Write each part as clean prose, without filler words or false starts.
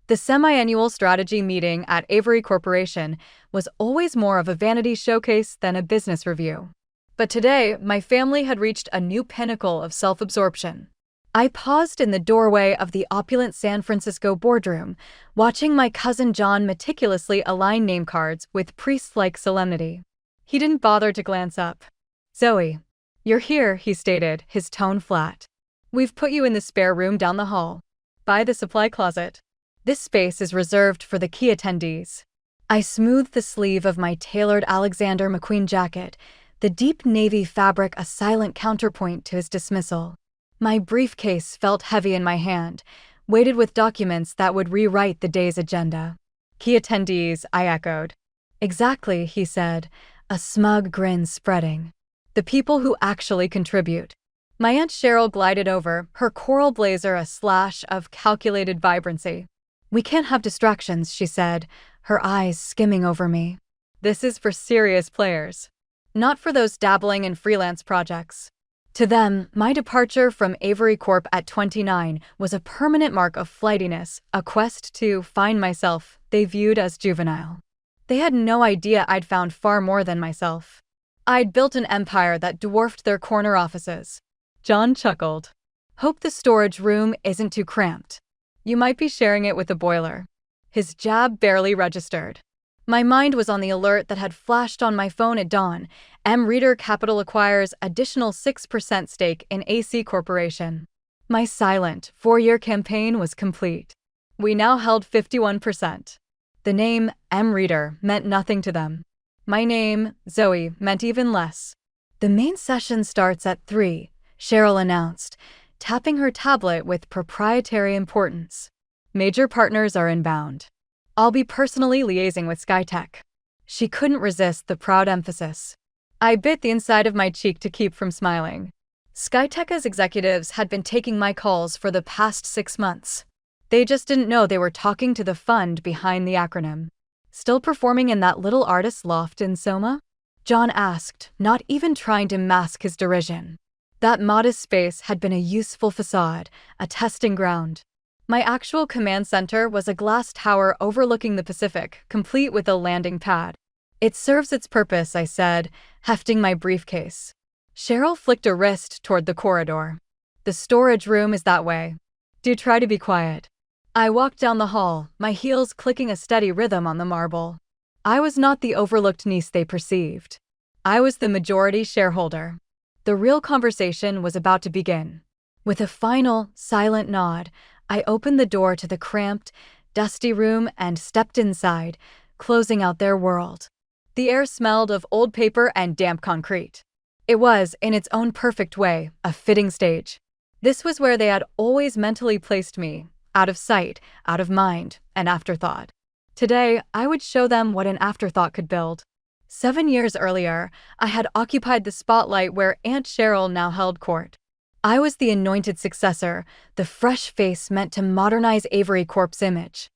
The semi-annual strategy meeting at Avery Corporation was always more of a vanity showcase than a business review. But today, my family had reached a new pinnacle of self-absorption. I paused in the doorway of the opulent San Francisco boardroom, watching my cousin John meticulously align name cards with priest-like solemnity. He didn't bother to glance up. "Zoe, you're here," he stated, his tone flat. "We've put you in the spare room down the hall, by the supply closet. This space is reserved for the key attendees." I smoothed the sleeve of my tailored Alexander McQueen jacket, the deep navy fabric a silent counterpoint to his dismissal. My briefcase felt heavy in my hand, weighted with documents that would rewrite the day's agenda. "Key attendees," I echoed. "Exactly," he said, a smug grin spreading. "The people who actually contribute." My Aunt Cheryl glided over, her coral blazer a slash of calculated vibrancy. "We can't have distractions," she said, her eyes skimming over me. "This is for serious players, not for those dabbling in freelance projects." To them, my departure from Avery Corp at 29 was a permanent mark of flightiness, a quest to find myself they viewed as juvenile. They had no idea I'd found far more than myself. I'd built an empire that dwarfed their corner offices. John chuckled. "Hope the storage room isn't too cramped. You might be sharing it with a boiler." His jab barely registered. My mind was on the alert that had flashed on my phone at dawn. Reader Capital acquires additional 6% stake in AC Corporation. My silent, 4-year campaign was complete. We now held 51%. The name Reader meant nothing to them. My name, Zoe, meant even less. "The main session starts at 3, Cheryl announced, tapping her tablet with proprietary importance. "Major partners are inbound. I'll be personally liaising with SkyTech." She couldn't resist the proud emphasis. I bit the inside of my cheek to keep from smiling. SkyTech's executives had been taking my calls for the past 6 months. They just didn't know they were talking to the fund behind the acronym. "Still performing in that little artist's loft in Soma?" John asked, not even trying to mask his derision. That modest space had been a useful facade, a testing ground. My actual command center was a glass tower overlooking the Pacific, complete with a landing pad. "It serves its purpose," I said, hefting my briefcase. Cheryl flicked a wrist toward the corridor. "The storage room is that way. Do try to be quiet." I walked down the hall, my heels clicking a steady rhythm on the marble. I was not the overlooked niece they perceived. I was the majority shareholder. The real conversation was about to begin. With a final, silent nod, I opened the door to the cramped, dusty room and stepped inside, closing out their world. The air smelled of old paper and damp concrete. It was, in its own perfect way, a fitting stage. This was where they had always mentally placed me, out of sight, out of mind, an afterthought. Today, I would show them what an afterthought could build. 7 years earlier, I had occupied the spotlight where Aunt Cheryl now held court. I was the anointed successor, the fresh face meant to modernize Avery Corp's image.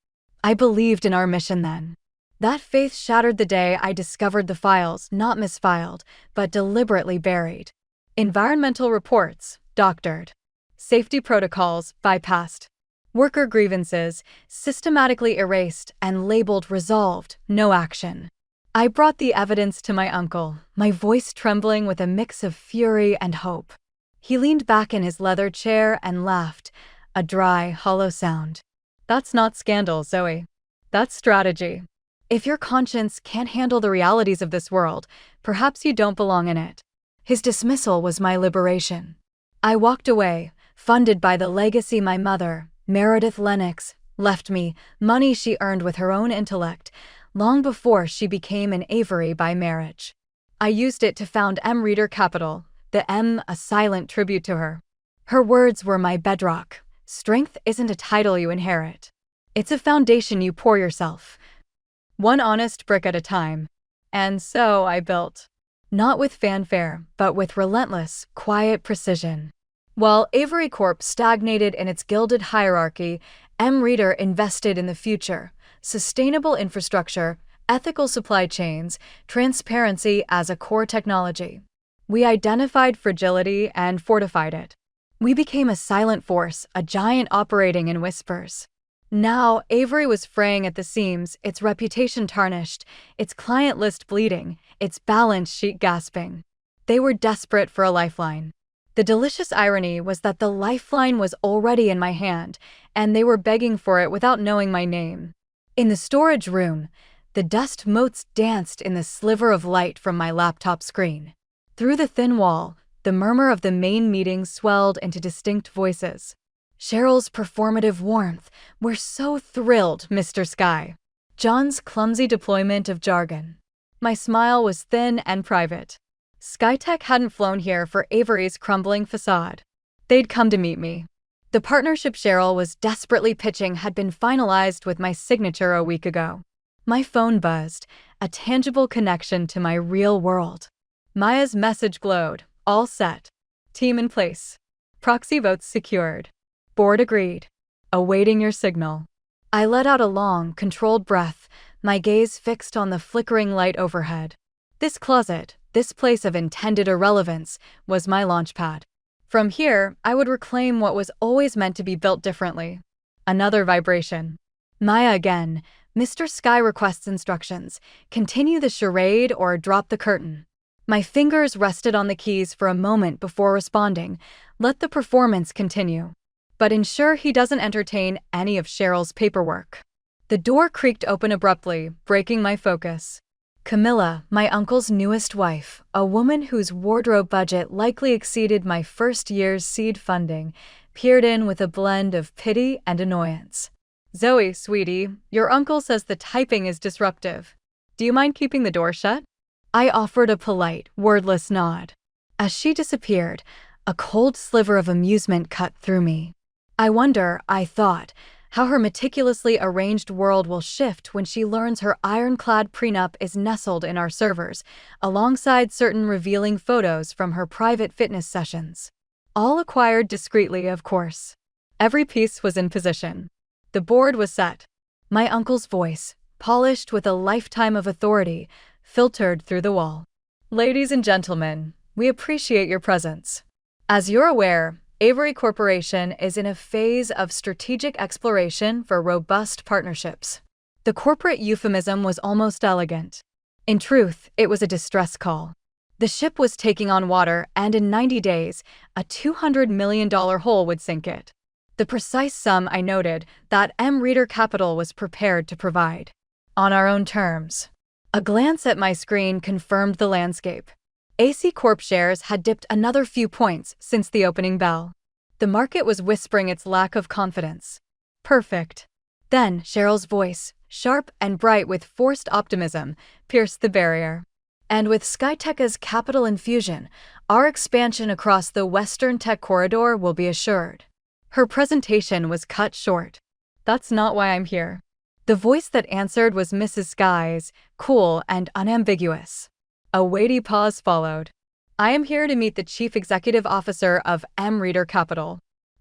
I believed in our mission then. That faith shattered the day I discovered the files, not misfiled, but deliberately buried. Environmental reports, doctored. Safety protocols, bypassed. Worker grievances, systematically erased and labeled resolved, no action. I brought the evidence to my uncle, my voice trembling with a mix of fury and hope. He leaned back in his leather chair and laughed, a dry, hollow sound. "That's not scandal, Zoe. That's strategy. If your conscience can't handle the realities of this world, perhaps you don't belong in it." His dismissal was my liberation. I walked away, funded by the legacy my mother, Meredith Lennox, left me, money she earned with her own intellect, long before she became an Avery by marriage. I used it to found Reader Capital, the M a silent tribute to her. Her words were my bedrock. Strength isn't a title you inherit. It's a foundation you pour yourself, one honest brick at a time. And so I built. Not with fanfare, but with relentless, quiet precision. While Avery Corp stagnated in its gilded hierarchy, Reader invested in the future, sustainable infrastructure, ethical supply chains, transparency as a core technology. We identified fragility and fortified it. We became a silent force, a giant operating in whispers. Now, Avery was fraying at the seams, its reputation tarnished, its client list bleeding, its balance sheet gasping. They were desperate for a lifeline. The delicious irony was that the lifeline was already in my hand, and they were begging for it without knowing my name. In the storage room, the dust motes danced in the sliver of light from my laptop screen. Through the thin wall, the murmur of the main meeting swelled into distinct voices. Cheryl's performative warmth. "We're so thrilled, Mr. Sky." John's clumsy deployment of jargon. My smile was thin and private. Skytech hadn't flown here for Avery's crumbling facade. They'd come to meet me. The partnership Cheryl was desperately pitching had been finalized with my signature a week ago. My phone buzzed, a tangible connection to my real world. Maya's message glowed. "All set. Team in place. Proxy votes secured. Board agreed. Awaiting your signal." I let out a long, controlled breath, my gaze fixed on the flickering light overhead. This closet, this place of intended irrelevance, was my launchpad. From here, I would reclaim what was always meant to be built differently. Another vibration. Maya again. "Mr. Sky requests instructions. Continue the charade or drop the curtain." My fingers rested on the keys for a moment before responding. "Let the performance continue. But ensure he doesn't entertain any of Cheryl's paperwork." The door creaked open abruptly, breaking my focus. Camilla, my uncle's newest wife, a woman whose wardrobe budget likely exceeded my first year's seed funding, peered in with a blend of pity and annoyance. "Zoe, sweetie, your uncle says the typing is disruptive. Do you mind keeping the door shut?" I offered a polite, wordless nod. As she disappeared, a cold sliver of amusement cut through me. I wonder, I thought, how her meticulously arranged world will shift when she learns her ironclad prenup is nestled in our servers, alongside certain revealing photos from her private fitness sessions. All acquired discreetly, of course. Every piece was in position. The board was set. My uncle's voice, polished with a lifetime of authority, filtered through the wall. "Ladies and gentlemen, we appreciate your presence. As you're aware, Avery Corporation is in a phase of strategic exploration for robust partnerships." The corporate euphemism was almost elegant. In truth, it was a distress call. The ship was taking on water, and in 90 days, a $200 million hole would sink it. The precise sum, I noted, that Reader Capital was prepared to provide. On our own terms. A glance at my screen confirmed the landscape. AC Corp shares had dipped another few points since the opening bell. The market was whispering its lack of confidence. Perfect. Then Cheryl's voice, sharp and bright with forced optimism, pierced the barrier. "And with Skytech's capital infusion, our expansion across the Western Tech Corridor will be assured." Her presentation was cut short. "That's not why I'm here." The voice that answered was Mrs. Sky's, cool and unambiguous. A weighty pause followed. "I am here to meet the Chief Executive Officer of Reader Capital."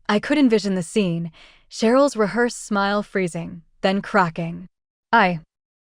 I could envision the scene, Cheryl's rehearsed smile freezing, then cracking. I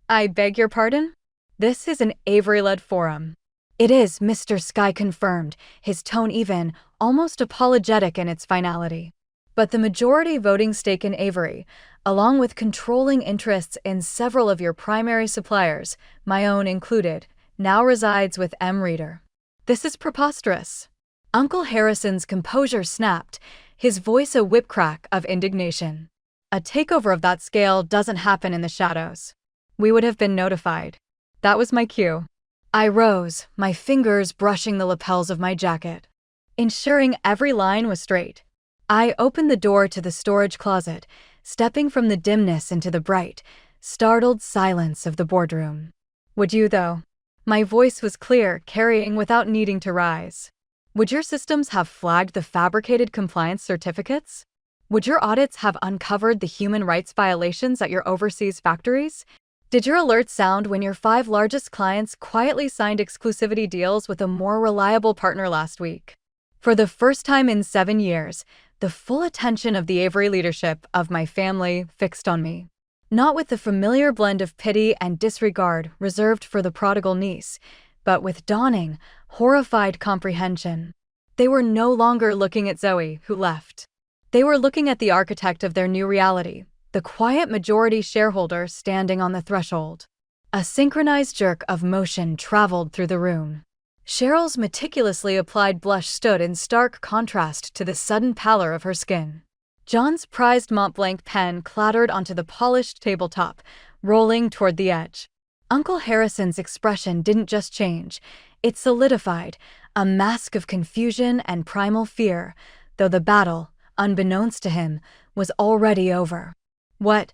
beg your pardon? This is an Avery-led forum." "It is," Mr. Sky confirmed, his tone even, almost apologetic in its finality. "But the majority voting stake in Avery, along with controlling interests in several of your primary suppliers, my own included, now resides with Reader." "This is preposterous." Uncle Harrison's composure snapped, his voice a whip-crack of indignation. "A takeover of that scale doesn't happen in the shadows. We would have been notified." That was my cue. I rose, my fingers brushing the lapels of my jacket, ensuring every line was straight. I opened the door to the storage closet, stepping from the dimness into the bright, startled silence of the boardroom. "Would you, though?" My voice was clear, carrying without needing to rise. "Would your systems have flagged the fabricated compliance certificates? Would your audits have uncovered the human rights violations at your overseas factories? Did your alert sound when your 5 largest clients quietly signed exclusivity deals with a more reliable partner last week?" For the first time in 7 years, the full attention of the Avery leadership of my family fixed on me. Not with the familiar blend of pity and disregard reserved for the prodigal niece, but with dawning, horrified comprehension. They were no longer looking at Zoe, who left. They were looking at the architect of their new reality, the quiet majority shareholder standing on the threshold. A synchronized jerk of motion traveled through the room. Cheryl's meticulously applied blush stood in stark contrast to the sudden pallor of her skin. John's prized Montblanc pen clattered onto the polished tabletop, rolling toward the edge. Uncle Harrison's expression didn't just change, it solidified, a mask of confusion and primal fear, though the battle, unbeknownst to him, was already over. What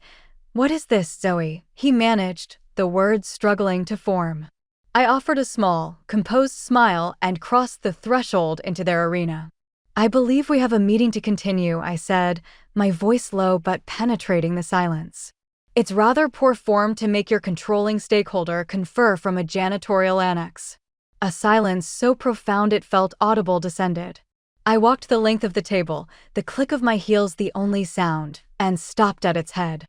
is this, Zoe?" he managed, the words struggling to form. I offered a small, composed smile and crossed the threshold into their arena. "I believe we have a meeting to continue," I said, my voice low but penetrating the silence. "It's rather poor form to make your controlling stakeholder confer from a janitorial annex." A silence so profound it felt audible descended. I walked the length of the table, the click of my heels the only sound, and stopped at its head.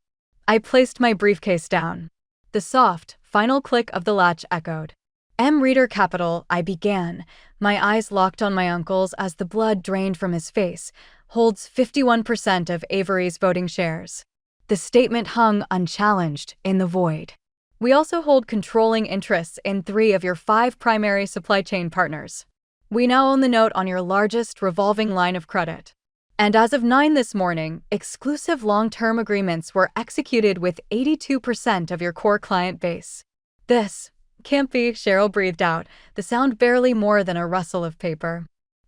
I placed my briefcase down. The soft, final click of the latch echoed. "M. Reader Capital," I began, my eyes locked on my uncle's as the blood drained from his face, "holds 51% of Avery's voting shares." The statement hung unchallenged in the void. "We also hold controlling interests in 3 of your 5 primary supply chain partners. We now own the note on your largest revolving line of credit. And as of 9 this morning, exclusive long-term agreements were executed with 82% of your core client base." "This can't be," Cheryl breathed out, the sound barely more than a rustle of paper.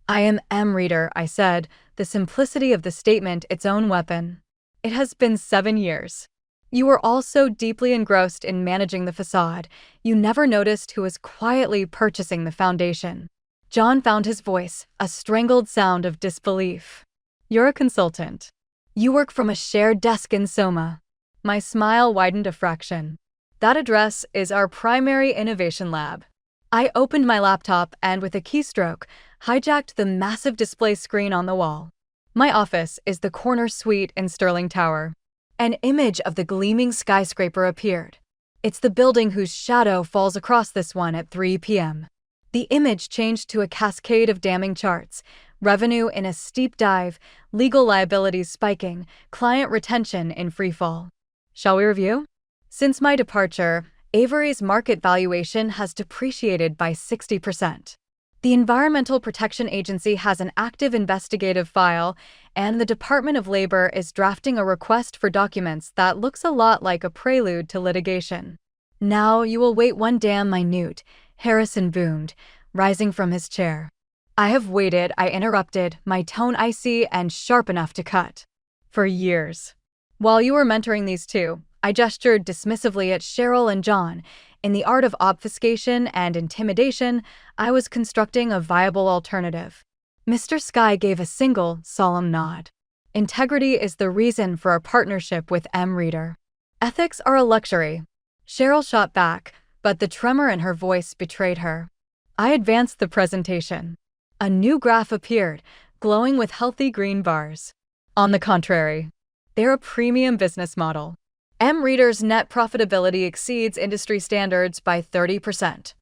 "I am M. Reader," I said, the simplicity of the statement its own weapon. "It has been 7 years. You were all so deeply engrossed in managing the facade, you never noticed who was quietly purchasing the foundation." John found his voice, a strangled sound of disbelief. "You're a consultant. You work from a shared desk in Soma." My smile widened a fraction. "That address is our primary innovation lab." I opened my laptop and with a keystroke, hijacked the massive display screen on the wall. "My office is the corner suite in Sterling Tower." An image of the gleaming skyscraper appeared. "It's the building whose shadow falls across this one at 3 p.m. The image changed to a cascade of damning charts, revenue in a steep dive, legal liabilities spiking, client retention in freefall. "Shall we review?" Since my departure, Avery's market valuation has depreciated by 60%. The Environmental Protection Agency has an active investigative file, and the Department of Labor is drafting a request for documents that looks a lot like a prelude to litigation. "Now you will wait one damn minute," Harrison boomed, rising from his chair. "I have waited," I interrupted, my tone icy and sharp enough to cut. "For years. While you were mentoring these 2, I gestured dismissively at Cheryl and John. In the art of obfuscation and intimidation, I was constructing a viable alternative." Mr. Sky gave a single, solemn nod. "Integrity is the reason for our partnership with M. Reader. Ethics are a luxury." Cheryl shot back, but the tremor in her voice betrayed her. I advanced the presentation. A new graph appeared, glowing with healthy green bars. "On the contrary, they're a premium business model. M. Reader's net profitability exceeds industry standards by 30%.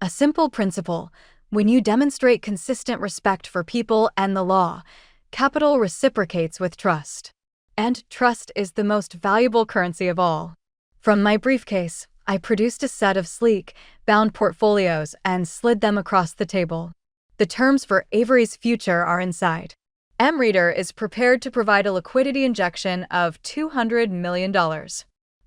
A simple principle: when you demonstrate consistent respect for people and the law, capital reciprocates with trust. And trust is the most valuable currency of all." From my briefcase, I produced a set of sleek, bound portfolios and slid them across the table. "The terms for Avery's future are inside. M. Reader is prepared to provide a liquidity injection of $200 million.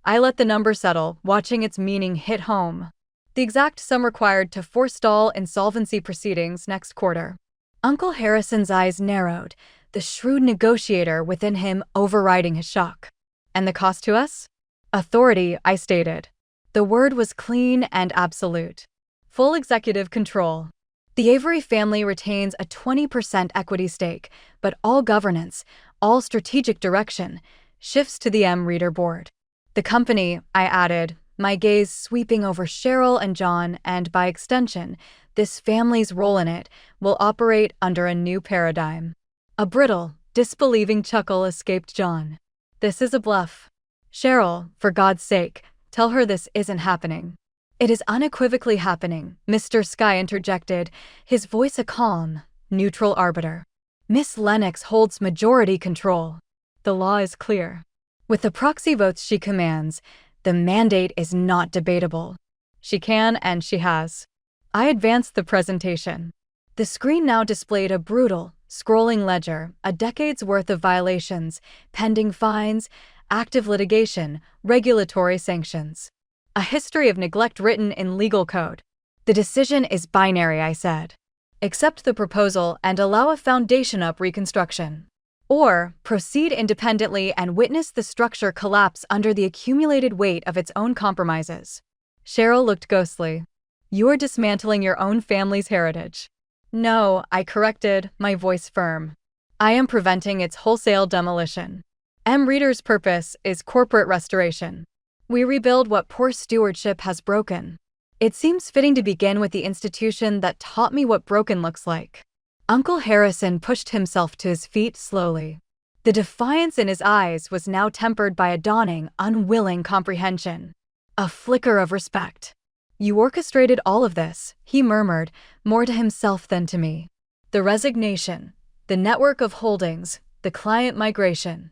I let the number settle, watching its meaning hit home. The exact sum required to forestall insolvency proceedings next quarter. Uncle Harrison's eyes narrowed, the shrewd negotiator within him overriding his shock. "And the cost to us?" "Authority," I stated. The word was clean and absolute. "Full executive control. The Avery family retains a 20% equity stake, but all governance, all strategic direction, shifts to the M. Reader board. The company," I added, my gaze sweeping over Cheryl and John, and by extension, this family's role in it, "will operate under a new paradigm." A brittle, disbelieving chuckle escaped John. "This is a bluff. Cheryl, for God's sake, tell her this isn't happening." "It is unequivocally happening," Mr. Sky interjected, his voice a calm, neutral arbiter. "Miss Lennox holds majority control. The law is clear. With the proxy votes she commands, the mandate is not debatable. She can and she has. I advanced the presentation. The screen now displayed a brutal, scrolling ledger, a decade's worth of violations, pending fines, active litigation, regulatory sanctions. A history of neglect written in legal code. The decision is binary, I said. Accept the proposal and allow a foundation-up reconstruction. Or proceed independently and witness the structure collapse under the accumulated weight of its own compromises. Cheryl looked ghostly. You're dismantling your own family's heritage. No, I corrected, my voice firm. I am preventing its wholesale demolition. Reader's purpose is corporate restoration. We rebuild what poor stewardship has broken. It seems fitting to begin with the institution that taught me what broken looks like. Uncle Harrison pushed himself to his feet slowly. The defiance in his eyes was now tempered by a dawning, unwilling comprehension. A flicker of respect. You orchestrated all of this, he murmured, more to himself than to me. The resignation, the network of holdings, the client migration.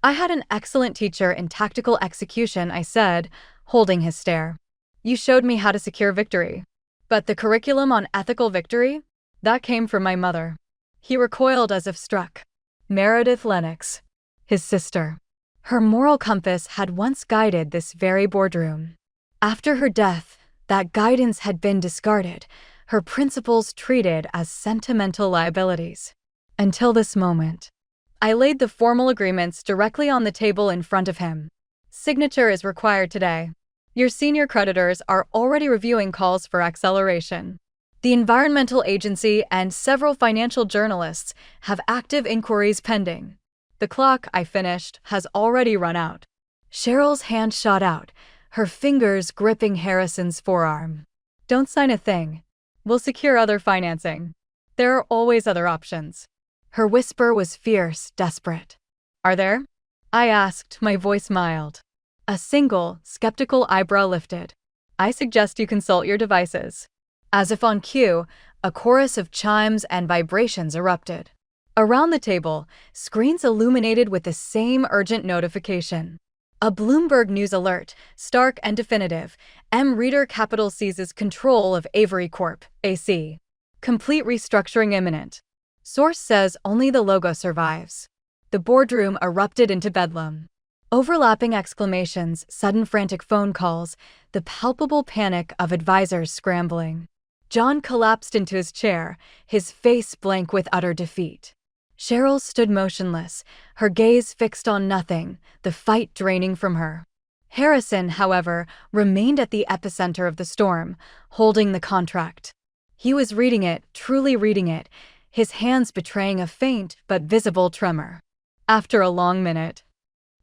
I had an excellent teacher in tactical execution, I said, holding his stare. You showed me how to secure victory. But the curriculum on ethical victory? That came from my mother. He recoiled as if struck. Meredith Lennox, his sister. Her moral compass had once guided this very boardroom. After her death, that guidance had been discarded, her principles treated as sentimental liabilities. Until this moment. I laid the formal agreements directly on the table in front of him. Signature is required today. Your senior creditors are already reviewing calls for acceleration. The Environmental Agency and several financial journalists have active inquiries pending. The clock, I finished, has already run out. Cheryl's hand shot out, her fingers gripping Harrison's forearm. Don't sign a thing. We'll secure other financing. There are always other options. Her whisper was fierce, desperate. Are there? I asked, my voice mild. A single, skeptical eyebrow lifted. I suggest you consult your devices. As if on cue, a chorus of chimes and vibrations erupted. Around the table, screens illuminated with the same urgent notification. A Bloomberg News alert, stark and definitive. Reader Capital seizes control of Avery Corp. AC. Complete restructuring imminent. Source says only the logo survives. The boardroom erupted into bedlam. Overlapping exclamations, sudden frantic phone calls, the palpable panic of advisors scrambling. John collapsed into his chair, his face blank with utter defeat. Cheryl stood motionless, her gaze fixed on nothing, the fight draining from her. Harrison, however, remained at the epicenter of the storm, holding the contract. He was reading it, truly reading it, his hands betraying a faint but visible tremor. After a long minute,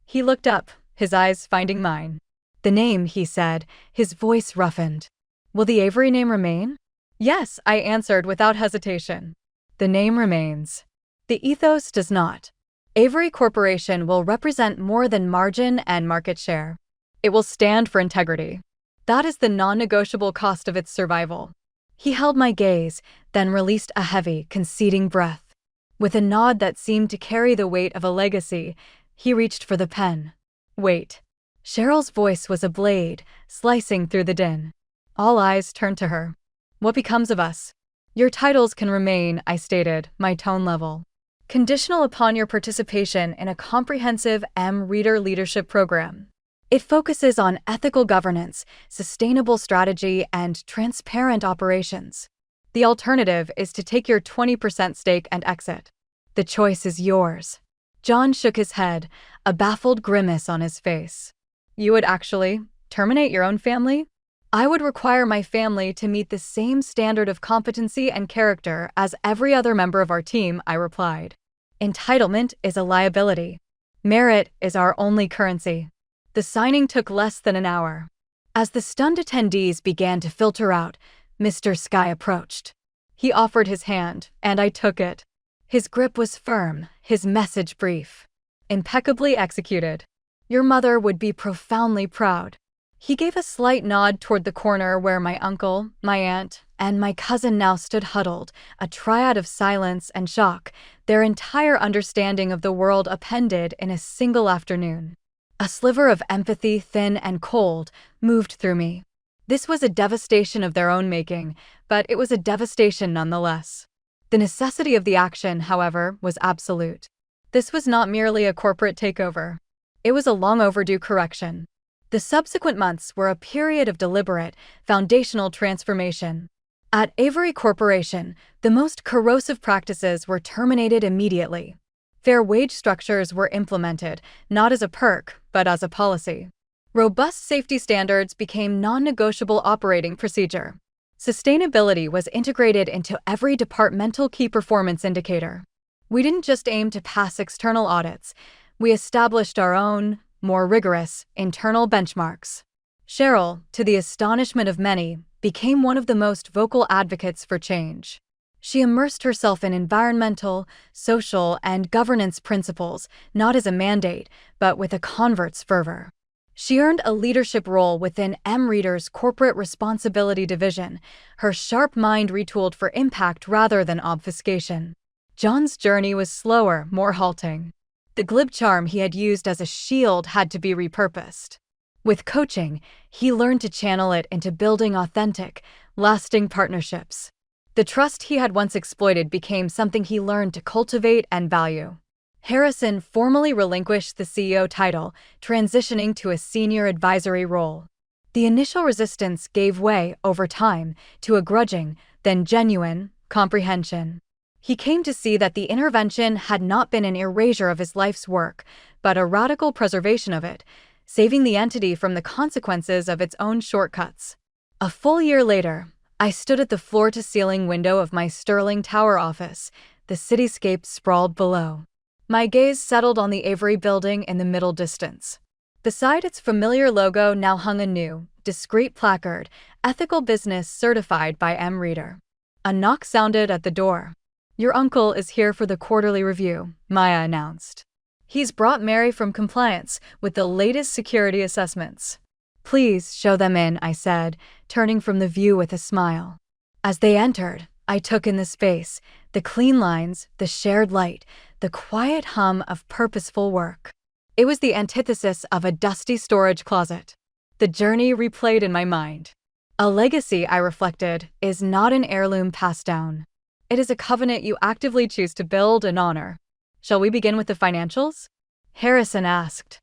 he looked up, his eyes finding mine. The name, he said, his voice roughened. Will the Avery name remain? Yes, I answered without hesitation. The name remains. The ethos does not. Avery Corporation will represent more than margin and market share. It will stand for integrity. That is the non-negotiable cost of its survival. He held my gaze, then released a heavy, conceding breath. With a nod that seemed to carry the weight of a legacy, he reached for the pen. Wait. Cheryl's voice was a blade, slicing through the din. All eyes turned to her. What becomes of us? Your titles can remain, I stated, my tone level. Conditional upon your participation in a comprehensive reader leadership program. It focuses on ethical governance, sustainable strategy, and transparent operations. The alternative is to take your 20% stake and exit. The choice is yours. John shook his head, a baffled grimace on his face. You would actually terminate your own family? I would require my family to meet the same standard of competency and character as every other member of our team, I replied. Entitlement is a liability. Merit is our only currency. The signing took less than an hour. As the stunned attendees began to filter out, Mr. Sky approached. He offered his hand, and I took it. His grip was firm, his message brief. Impeccably executed. Your mother would be profoundly proud. He gave a slight nod toward the corner where my uncle, my aunt, and my cousin now stood huddled, a triad of silence and shock, their entire understanding of the world appended in a single afternoon. A sliver of empathy, thin and cold, moved through me. This was a devastation of their own making, but it was a devastation nonetheless. The necessity of the action, however, was absolute. This was not merely a corporate takeover. It was a long overdue correction. The subsequent months were a period of deliberate, foundational transformation. At Avery Corporation, the most corrosive practices were terminated immediately. Fair wage structures were implemented, not as a perk, but as a policy. Robust safety standards became non-negotiable operating procedure. Sustainability was integrated into every departmental key performance indicator. We didn't just aim to pass external audits, we established our own, more rigorous, internal benchmarks. Cheryl, to the astonishment of many, became one of the most vocal advocates for change. She immersed herself in environmental, social, and governance principles, not as a mandate, but with a convert's fervor. She earned a leadership role within M-Reader's Corporate Responsibility Division, her sharp mind retooled for impact rather than obfuscation. John's journey was slower, more halting. The glib charm he had used as a shield had to be repurposed. With coaching, he learned to channel it into building authentic, lasting partnerships. The trust he had once exploited became something he learned to cultivate and value. Harrison formally relinquished the CEO title, transitioning to a senior advisory role. The initial resistance gave way, over time, to a grudging, then genuine, comprehension. He came to see that the intervention had not been an erasure of his life's work, but a radical preservation of it, saving the entity from the consequences of its own shortcuts. A full year later, I stood at the floor-to-ceiling window of my Sterling Tower office. The cityscape sprawled below. My gaze settled on the Avery building in the middle distance. Beside its familiar logo now hung a new, discreet placard, Ethical Business Certified by M-Reader. A knock sounded at the door. "Your uncle is here for the quarterly review," Maya announced. "He's brought Mary from compliance with the latest security assessments." "Please show them in," I said, turning from the view with a smile. As they entered, I took in the space, the clean lines, the shared light, the quiet hum of purposeful work. It was the antithesis of a dusty storage closet. The journey replayed in my mind. A legacy, I reflected, is not an heirloom passed down. It is a covenant you actively choose to build and honor. "Shall we begin with the financials?" Harrison asked,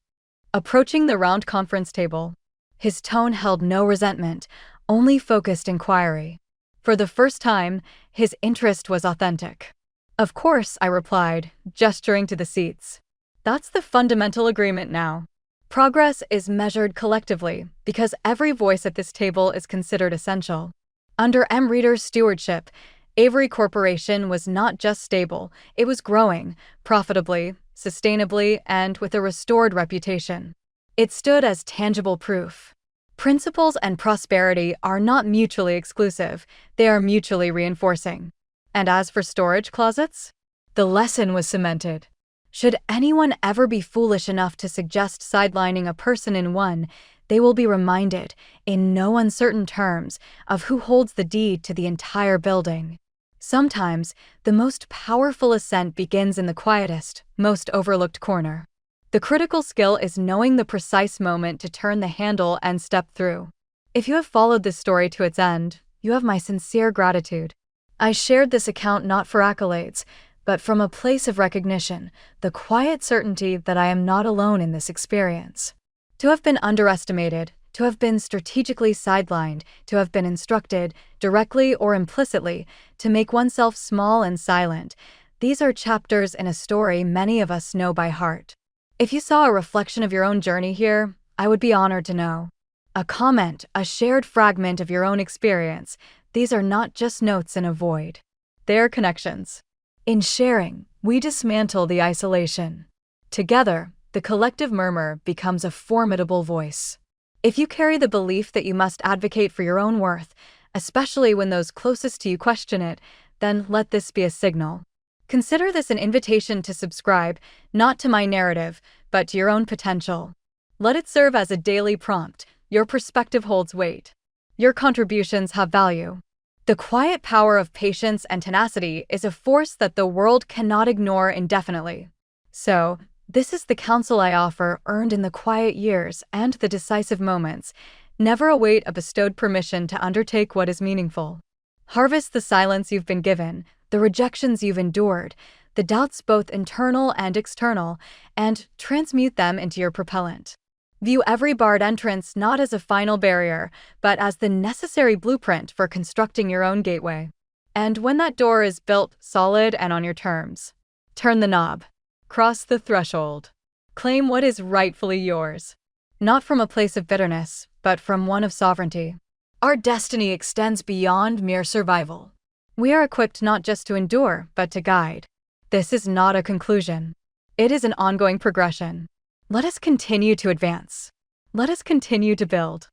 approaching the round conference table. His tone held no resentment, only focused inquiry. For the first time, his interest was authentic. "Of course," I replied, gesturing to the seats. "That's the fundamental agreement now. Progress is measured collectively because every voice at this table is considered essential." Under M-Reader's stewardship, Avery Corporation was not just stable, it was growing, profitably, sustainably, and with a restored reputation. It stood as tangible proof. Principles and prosperity are not mutually exclusive, they are mutually reinforcing. And as for storage closets? The lesson was cemented. Should anyone ever be foolish enough to suggest sidelining a person in one, they will be reminded, in no uncertain terms, of who holds the deed to the entire building. Sometimes, the most powerful ascent begins in the quietest, most overlooked corner. The critical skill is knowing the precise moment to turn the handle and step through. If you have followed this story to its end, you have my sincere gratitude. I shared this account not for accolades, but from a place of recognition, the quiet certainty that I am not alone in this experience. To have been underestimated, to have been strategically sidelined, to have been instructed, directly or implicitly, to make oneself small and silent, these are chapters in a story many of us know by heart. If you saw a reflection of your own journey here, I would be honored to know. A comment, a shared fragment of your own experience, these are not just notes in a void. They are connections. In sharing, we dismantle the isolation. Together, the collective murmur becomes a formidable voice. If you carry the belief that you must advocate for your own worth, especially when those closest to you question it, then let this be a signal. Consider this an invitation to subscribe, not to my narrative, but to your own potential. Let it serve as a daily prompt. Your perspective holds weight. Your contributions have value. The quiet power of patience and tenacity is a force that the world cannot ignore indefinitely. So, This is the counsel I offer, earned in the quiet years and the decisive moments. Never await a bestowed permission to undertake what is meaningful. Harvest the silence you've been given, the rejections you've endured, the doubts both internal and external, and transmute them into your propellant. View every barred entrance not as a final barrier, but as the necessary blueprint for constructing your own gateway. And when that door is built solid and on your terms, turn the knob. Cross the threshold. Claim what is rightfully yours. Not from a place of bitterness, but from one of sovereignty. Our destiny extends beyond mere survival. We are equipped not just to endure, but to guide. This is not a conclusion. It is an ongoing progression. Let us continue to advance. Let us continue to build.